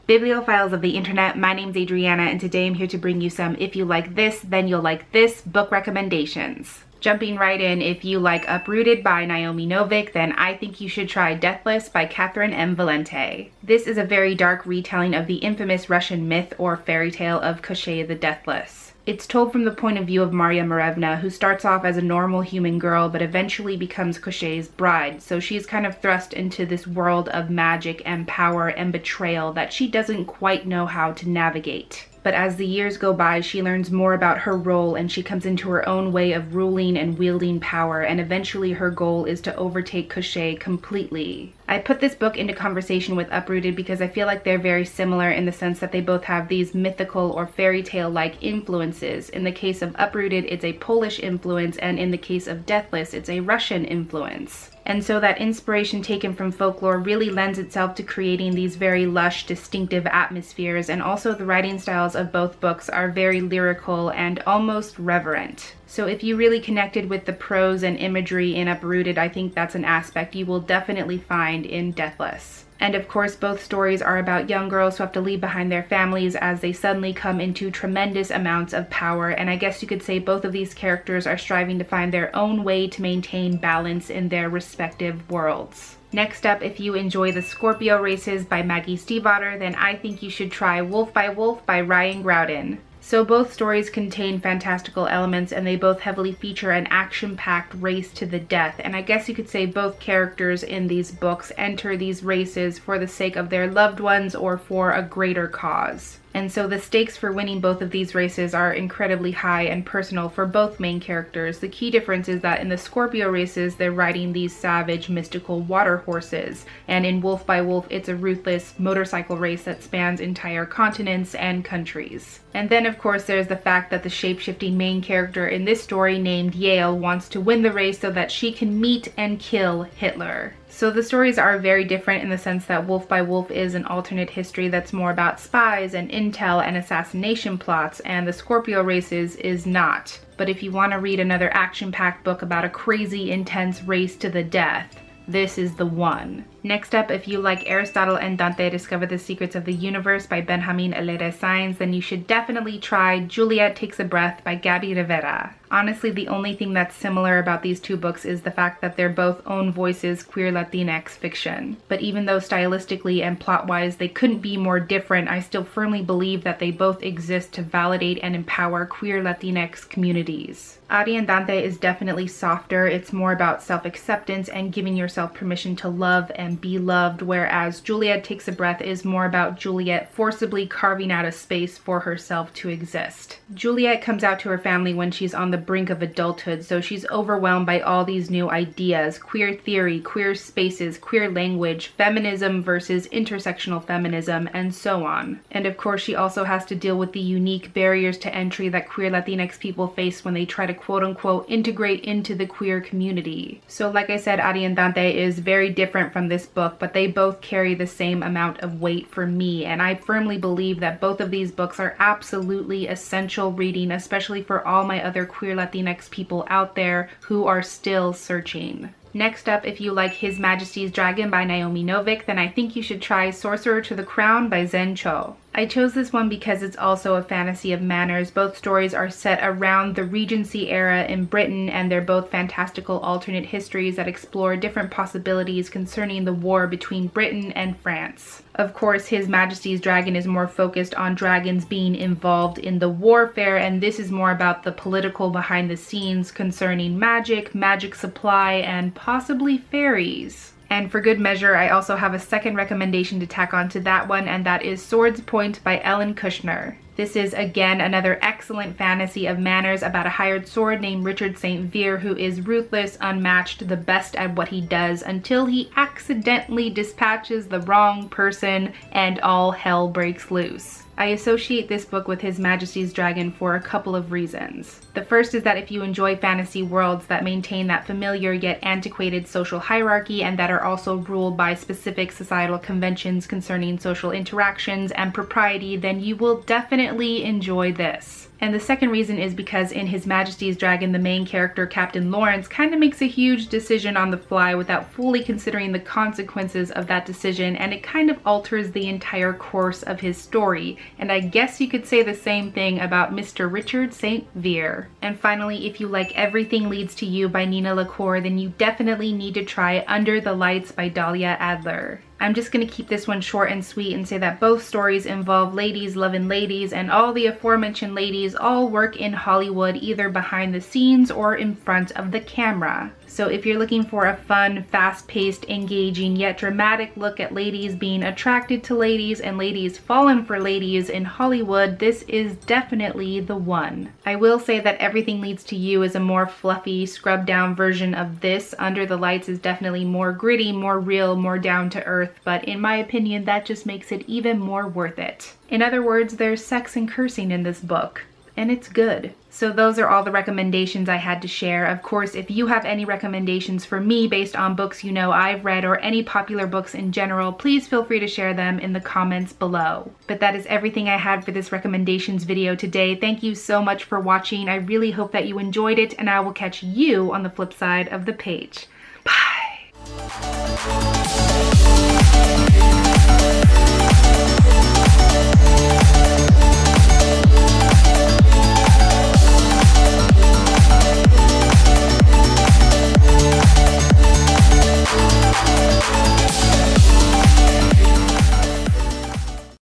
Bibliophiles of the internet, my name's Adriana, and today I'm here to bring you some if you like this, then you'll like this book recommendations. Jumping right in, if you like Uprooted by Naomi Novik, then I think you should try Deathless by Catherine M. Valente. This is a very dark retelling of the infamous Russian myth or fairy tale of Koshchei the Deathless. It's told from the point of view of Maria Marevna, who starts off as a normal human girl but eventually becomes Koshchei's bride, so she's kind of thrust into this world of magic and power and betrayal that she doesn't quite know how to navigate. But as the years go by, she learns more about her role and she comes into her own way of ruling and wielding power, and eventually her goal is to overtake Koshchei completely. I put this book into conversation with Uprooted because I feel like they're very similar in the sense that they both have these mythical or fairy tale-like influences. In the case of Uprooted, it's a Polish influence, and in the case of Deathless, it's a Russian influence. And so that inspiration taken from folklore really lends itself to creating these very lush, distinctive atmospheres, and also the writing styles of both books are very lyrical and almost reverent. So if you really connected with the prose and imagery in Uprooted, I think that's an aspect you will definitely find in Deathless. And of course, both stories are about young girls who have to leave behind their families as they suddenly come into tremendous amounts of power, and I guess you could say both of these characters are striving to find their own way to maintain balance in their respective worlds. Next up, if you enjoy the Scorpio Races by Maggie Stiefvater, then I think you should try Wolf by Wolf by Ryan Groudon. So both stories contain fantastical elements and they both heavily feature an action-packed race to the death, and I guess you could say both characters in these books enter these races for the sake of their loved ones or for a greater cause. And so the stakes for winning both of these races are incredibly high and personal for both main characters. The key difference is that in the Scorpio Races, they're riding these savage, mystical water horses, and in Wolf by Wolf, it's a ruthless motorcycle race that spans entire continents and countries. And then of course there's the fact that the shape-shifting main character in this story named Yale wants to win the race so that she can meet and kill Hitler. So the stories are very different in the sense that Wolf by Wolf is an alternate history that's more about spies and intel and assassination plots, and the Scorpio Races is not. But if you want to read another action-packed book about a crazy, intense race to the death, this is the one. Next up, if you like Aristotle and Dante Discover the Secrets of the Universe by Benjamin Elere Sainz, then you should definitely try Juliet Takes a Breath by Gabi Rivera. Honestly, the only thing that's similar about these two books is the fact that they're both own voices queer Latinx fiction. But even though stylistically and plot-wise they couldn't be more different, I still firmly believe that they both exist to validate and empower queer Latinx communities. Adi and Dante is definitely softer. It's more about self-acceptance and giving yourself permission to love and be loved, whereas Juliet Takes a Breath is more about Juliet forcibly carving out a space for herself to exist. Juliet comes out to her family when she's on the brink of adulthood, so she's overwhelmed by all these new ideas: queer theory, queer spaces, queer language, feminism versus intersectional feminism, and so on. And of course she also has to deal with the unique barriers to entry that queer Latinx people face when they try to quote-unquote integrate into the queer community. So like I said, Adi and Dante is very different from this book, but they both carry the same amount of weight for me, and I firmly believe that both of these books are absolutely essential reading, especially for all my other queer Latinx people out there who are still searching. Next up, if you like His Majesty's Dragon by Naomi Novik, then I think you should try Sorcerer to the Crown by Zen Cho. I chose this one because it's also a fantasy of manners. Both stories are set around the Regency era in Britain, and they're both fantastical alternate histories that explore different possibilities concerning the war between Britain and France. Of course, His Majesty's Dragon is more focused on dragons being involved in the warfare, and this is more about the political behind the scenes concerning magic, magic supply, and possibly fairies. And for good measure, I also have a second recommendation to tack on to that one, and that is Swords Point by Ellen Kushner. This is again another excellent fantasy of manners about a hired sword named Richard St. Vier, who is ruthless, unmatched, the best at what he does until he accidentally dispatches the wrong person and all hell breaks loose. I associate this book with His Majesty's Dragon for a couple of reasons. The first is that if you enjoy fantasy worlds that maintain that familiar yet antiquated social hierarchy and that are also ruled by specific societal conventions concerning social interactions and propriety, then you will definitely enjoy this. And the second reason is because in His Majesty's Dragon, the main character, Captain Lawrence, kind of makes a huge decision on the fly without fully considering the consequences of that decision, and it kind of alters the entire course of his story. And I guess you could say the same thing about Mr. Richard St. Vere. And finally, if you like Everything Leads to You by Nina LaCour, then you definitely need to try Under the Lights by Dahlia Adler. I'm just going to keep this one short and sweet and say that both stories involve ladies loving ladies, and all the aforementioned ladies all work in Hollywood either behind the scenes or in front of the camera. So if you're looking for a fun, fast-paced, engaging, yet dramatic look at ladies being attracted to ladies and ladies falling for ladies in Hollywood, this is definitely the one. I will say that Everything Leads to You is a more fluffy, scrubbed-down version of this. Under the Lights is definitely more gritty, more real, more down-to-earth, but in my opinion, that just makes it even more worth it. In other words, there's sex and cursing in this book, and it's good. So those are all the recommendations I had to share. Of course, if you have any recommendations for me based on books you know I've read or any popular books in general, please feel free to share them in the comments below. But that is everything I had for this recommendations video today. Thank you so much for watching. I really hope that you enjoyed it, and I will catch you on the flip side of the page. Bye!